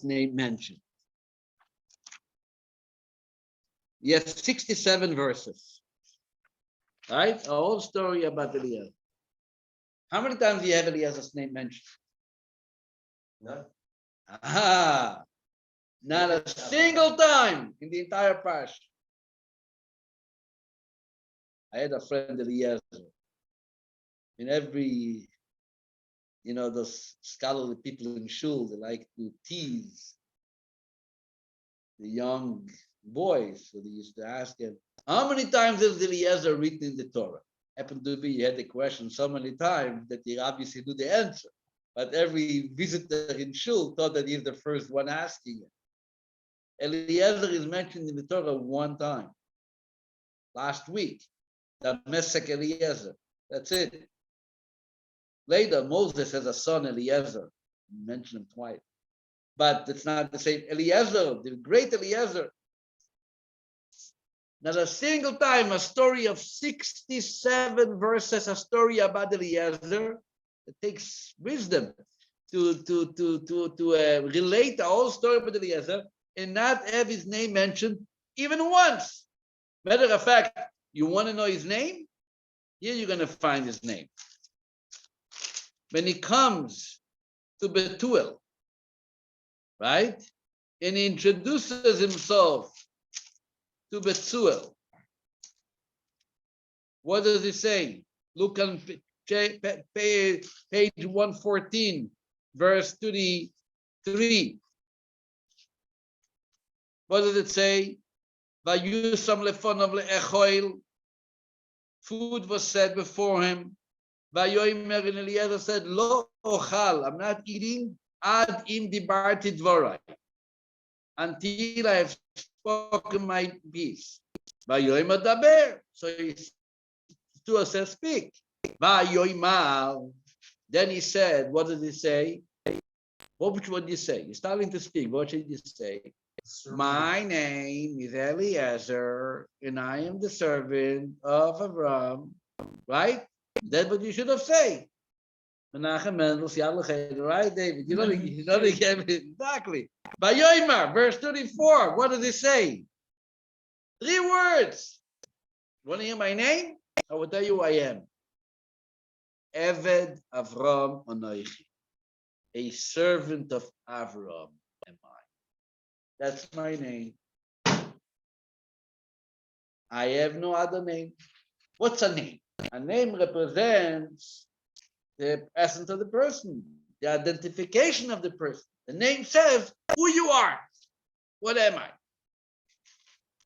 name mentioned? You have 67 verses, right? A whole story about Eliezer. How many times do you have Eliezer's name mentioned? none. Not a single time in the entire Parsha. I had a friend Eliezer. In every, those scholarly people in shul, they like to tease the young boys. So they used to ask him, how many times is Eliezer written in the Torah? Happened to be, he had the question so many times that he obviously knew the answer. But every visitor in shul thought that he's the first one asking it. Eliezer is mentioned in the Torah one time. Last week, the Mesek Eliezer. That's it. Later, Moses has a son, Eliezer. Mention him twice. But it's not the same. Eliezer, the great Eliezer. Not a single time, a story of 67 verses, a story about Eliezer. It takes wisdom to relate the whole story about Eliezer and not have his name mentioned even once. Matter of fact, you want to know his name? Here you're going to find his name. When he comes to Bethuel, right? And he introduces himself to Bethuel. What does he say? Look on page 114, verse 33. What does it say? Vayusam lefonav le'echoil. Food was set before him. Vayomer, and Eliezer said, Lo ochal, I'm not eating, ad im dibarti dvorai, until I have spoken my piece. Vayomer daber. So he says, speak. Vayomer. Then he said, what did he say? What would you say? You're starting to speak. What should you say? My name is Eliezer, and I am the servant of Avram. Right? That's what you should have said. Right, David? You know exactly. Vayomer, verse 34. What does it say? 3 words. You want to hear my name? I will tell you who I am. Eved Avram Anoichi. A servant of Avram am I. That's my name. I have no other name. What's a name? A name represents the essence of the person, the identification of the person. The name says who you are. What am I?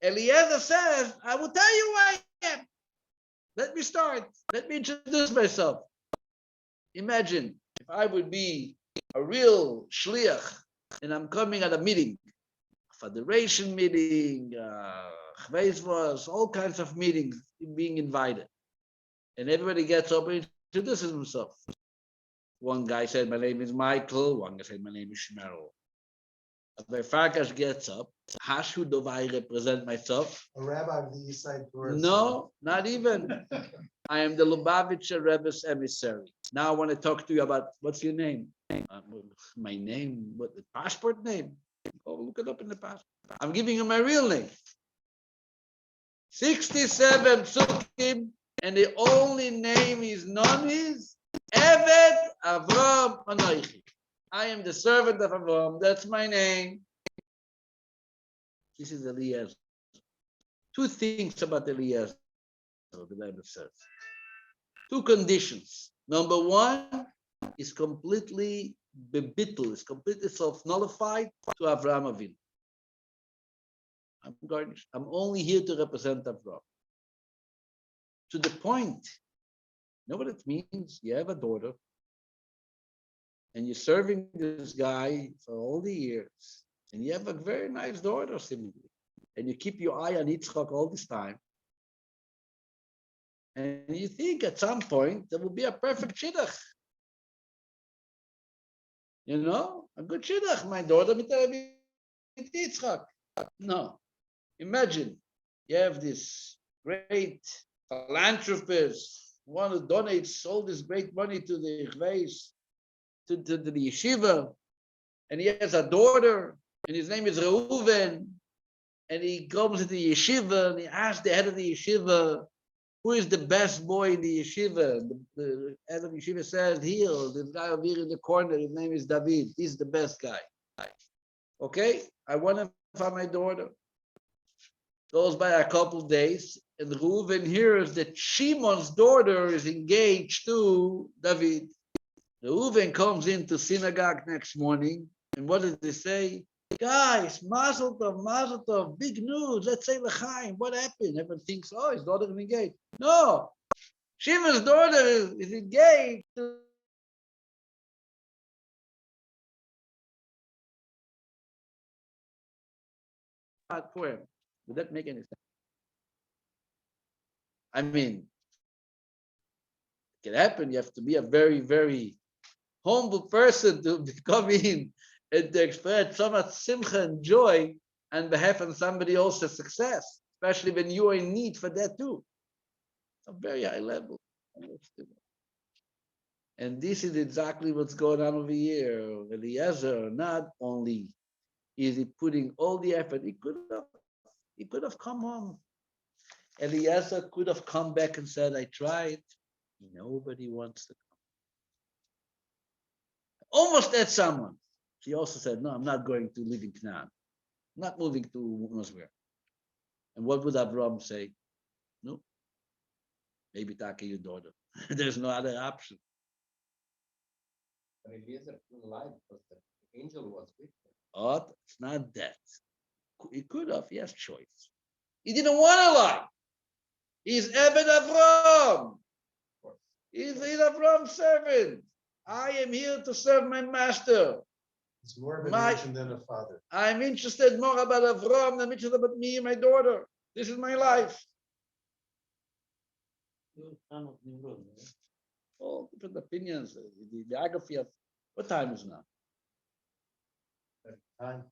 Eliezer says, I will tell you who I am. Let me start. Let me introduce myself. Imagine if I would be a real shliach and I'm coming at a meeting, a federation meeting, all kinds of meetings, being invited. And everybody gets up and introduces himself. One guy said, my name is Michael. One guy said, my name is Shmerel. Rabbi Farkash gets up. How should I represent myself? A rabbi of the East Side Torah. No, not even. I am the Lubavitcher Rebbe's emissary. Now I want to talk to you about, what's your name? My name, what, the passport name? Oh, look it up in the passport. I'm giving you my real name. 67 psukim, and the only name is known is Eved Avram Anoichi. I am the servant of Avram. That's my name. This is Eliezer. Two things about Eliezer, the Bible says. Two conditions. Number one is completely bebittul, is completely self-nullified to Avraham Avinu. I'm garnished. I'm only here to represent Avraham. To the point, you know what it means? You have a daughter, and you're serving this guy for all the years, and you have a very nice daughter, seemingly, and you keep your eye on Yitzchak all this time, and you think at some point there will be a perfect shidduch. You know, a good shidduch. My daughter with Yitzchak. No. Imagine you have this great philanthropist, one who donates all this great money to the Chayei, to the yeshiva, and he has a daughter, and his name is Reuven, and he comes to the yeshiva, and he asks the head of the yeshiva, who is the best boy in the yeshiva? The head of the yeshiva says, here, this guy over here in the corner, his name is David, he's the best guy. Okay, I want him for my daughter. Goes by a couple of days, and Reuven hears that Shimon's daughter is engaged to David. Reuven comes into synagogue next morning, and what does they say? Guys, mazel tov, big news, let's say l'chaim. What happened? Everyone thinks, oh, his daughter is engaged. No, Shimon's daughter is engaged to for him. Would that make any sense? I mean, it can happen. You have to be a very, very humble person to come in and to express so much simcha and joy on behalf of somebody else's success, especially when you are in need for that too. A very high level. And this is exactly what's going on over here. Eliezer, not only is he putting all the effort, he could have come home. Eliezer could have come back and said, I tried. Nobody wants to come. Almost at someone. She also said, no, I'm not going to live in Canaan. I'm not moving to Mosware. And what would Abraham say? No. Maybe take your daughter. There's no other option. But Eliezer was alive because the angel was with him. Oh, it's not that. He could have. He has choice. He didn't want to lie. He's Ebed Avram. He's Avram's servant. I am here to serve my master. It's more of an agent than a father. I'm interested more about Avram than I'm interested about me and my daughter. This is my life. All different opinions. The biography of what time is now? Time.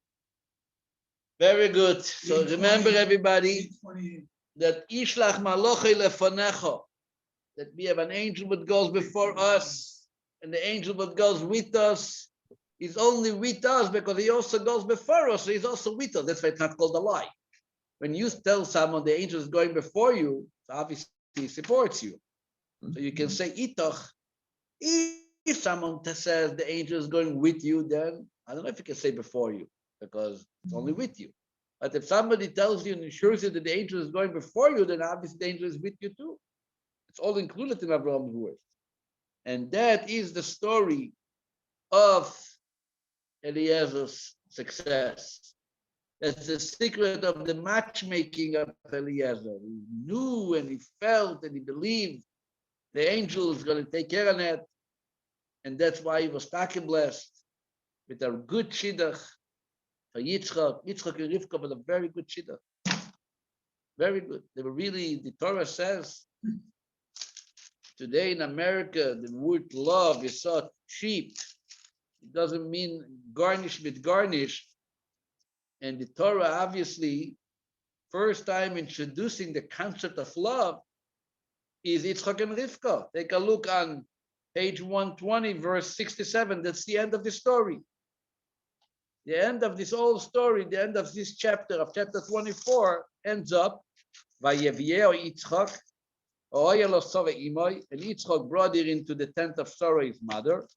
Very good. So remember, everybody, 28. that Ishlach Malochi lefanecha, that we have an angel that goes before us, and the angel that goes with us is only with us because he also goes before us, so he's also with us. That's why it's not called a lie. When you tell someone the angel is going before you, obviously he supports you. So you can say itoch. If someone says the angel is going with you, then I don't know if you can say before you, because it's only with you. But if somebody tells you and assures you that the angel is going before you, then obviously the angel is with you too. It's all included in Abraham's words. And that is the story of Eliezer's success. That's the secret of the matchmaking of Eliezer. He knew and he felt and he believed the angel is going to take care of that. And that's why he was taken blessed with a good shidduch for Yitzchak. Yitzchak and Rivka were a very good shidduch. Very good. They were really, the Torah says, today in America, the word love is so cheap. It doesn't mean garnish with garnish. And the Torah, obviously, first time introducing the concept of love is Yitzchak and Rivka. Take a look on page 120, verse 67. That's the end of the story. The end of this whole story, the end of this chapter, of chapter 24, ends up, Vayevieo Yitzchak, and Yitzchak brought her into the tent of Sarah, his mother.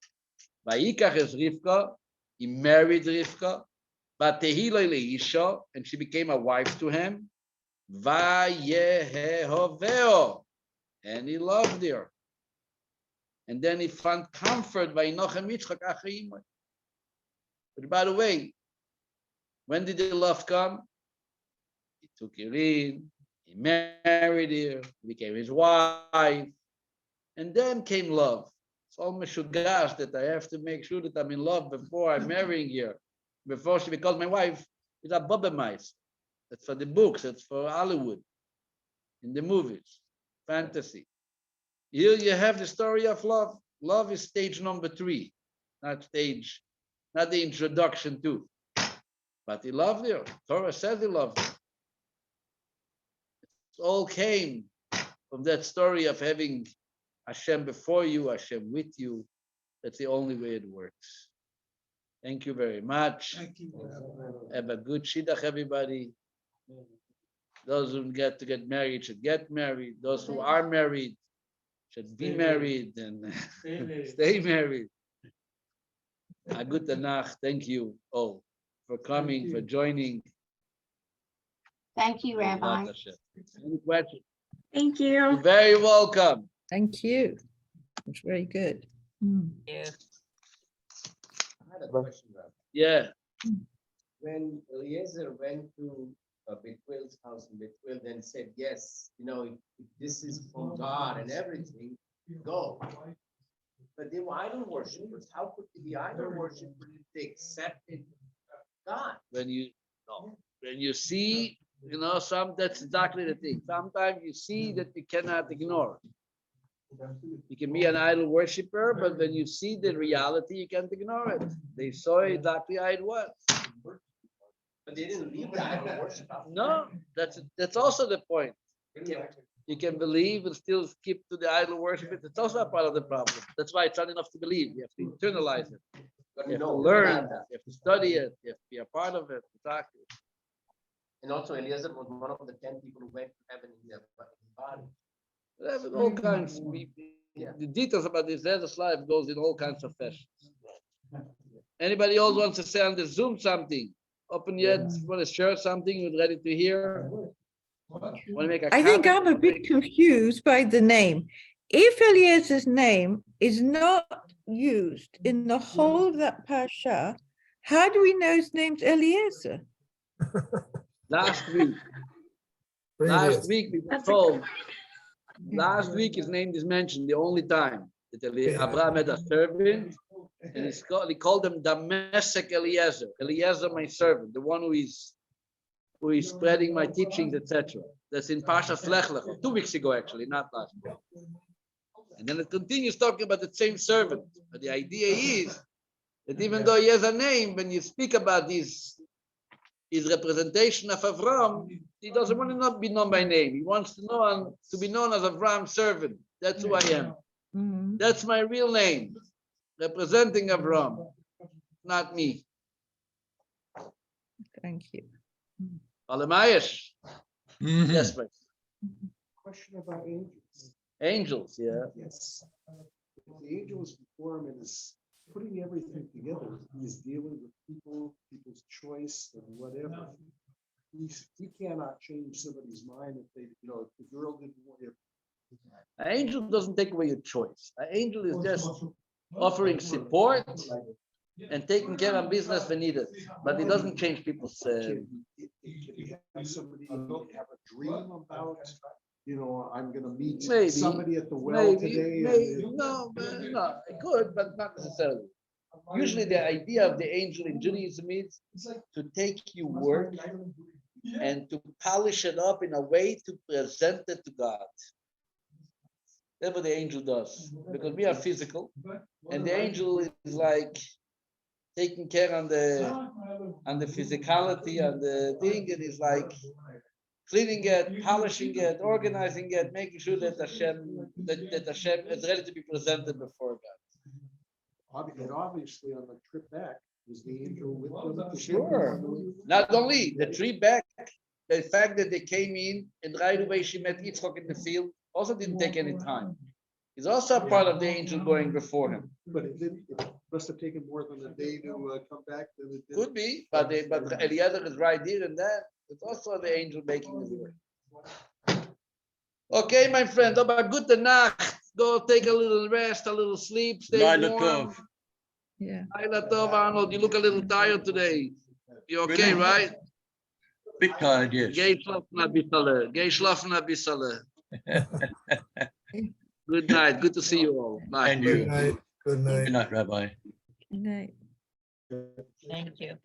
Vayikach es Rivka, he married Rivka. Vatehila leisha, and she became a wife to him. Vayehoveo, and he loved her. And then he found comfort by Nochem Yitzchak Achayimai. But by the way, when did the love come? He took her in, he married her, he became his wife, and then came love. It's almost shugash that I have to make sure that I'm in love before I'm marrying her. Before she becomes my wife, it's a bubemais. That's for the books, it's for Hollywood, in the movies, fantasy. Here you have the story of love. Love is stage number 3, not the introduction to. But he loved her. Torah says he loved her. It all came from that story of having Hashem before you, Hashem with you. That's the only way it works. Thank you very much. Thank you. Have a good shidduch, everybody. Those who get to get married should get married. Those who are married should be married and stay married. A good Tanakh. Thank you all for coming, for joining. Thank you, Rabbi. Any questions? Thank You're you. very welcome. Thank you. It's very good. I had a question, Rabbi. Yeah. When Eliezer went to Bethuel's house and Bethuel then said, yes, if this is from God and everything, go. But they were idol worshippers. How could they be idol worshippers if they accepted God? When you see, that's exactly the thing. Sometimes you see that you cannot ignore. You can be an idol worshiper, but when you see the reality, you can't ignore it. They saw exactly how it was. But they didn't leave the idol worship. No, that's also the point. You can believe and still skip to the idol worship. It's also a part of the problem. That's why it's not enough to believe. You have to internalize it. You have to learn. You have to study it. You have to be a part of it. Exactly. And also, Eliezer was one of the 10 people who went to heaven in their body. There's all kinds. The details about this Eliezer life goes in all kinds of fashions. Anybody else wants to say on the Zoom something? Open yet? Want to share something? You're ready to hear? Want to make a I think comment? I'm a bit confused by the name. If Eliezer's name is not used in the whole of that Parsha, how do we know his name's Eliezer? Last week we were told. Last week his name is mentioned the only time that Abraham had a servant, and he called him Damesek Eliezer. Eliezer, my servant, the one who is spreading my teachings, etc. That's in Parsha Lech Lecha, 2 weeks ago actually, not last week. And then it continues talking about the same servant. But the idea is that even though he has a name, when you speak about his representation of Avram, he doesn't want to not be known by name. He wants to be known as Avram's servant. That's who I am. Mhm. That's my real name, representing Avram, not me. Thank you. Alemayesh. Yes, please. Question about angels. Angels, yeah. Yes. If the angel is before him and is putting everything together, he's dealing with people's choice and whatever. He cannot change somebody's mind if they, if the girl didn't want it. An angel doesn't take away your choice. An angel is just offering support and taking care of business when needed. But it doesn't change people's. Can you have somebody have a dream about, I'm gonna meet somebody at the well today? No, it could, but not necessarily. Usually the idea of the angel in Judaism is to take your work and to polish it up in a way to present it to God. That's what the angel does. Because we are physical, and the angel is like taking care on the physicality and the thing. It is like cleaning it, polishing it, organizing it, making sure that Hashem is ready to be presented before God. And obviously on the trip back, was the angel with them? Sure. Not only the tree back, the fact that they came in and right away she met Yitzchak in the field also didn't take any time. He's also a part of the angel going before him. But it didn't, Must have taken more than a day to come back than it did. Could be, but Eliezer is right here and then. It's also the angel making his work. Okay, my friend, aber gute Nacht. Go take a little rest, a little sleep, stay warm. Yeah. Laila Tov, Arnold, you look a little tired today. You okay, Really? right? Bit tired, yes. Geh schlafen a bissele. Geh schlafen a bissele. Good night. Good to see you all. Bye. And you. Good night. Good night, Rabbi. Good night. Thank you.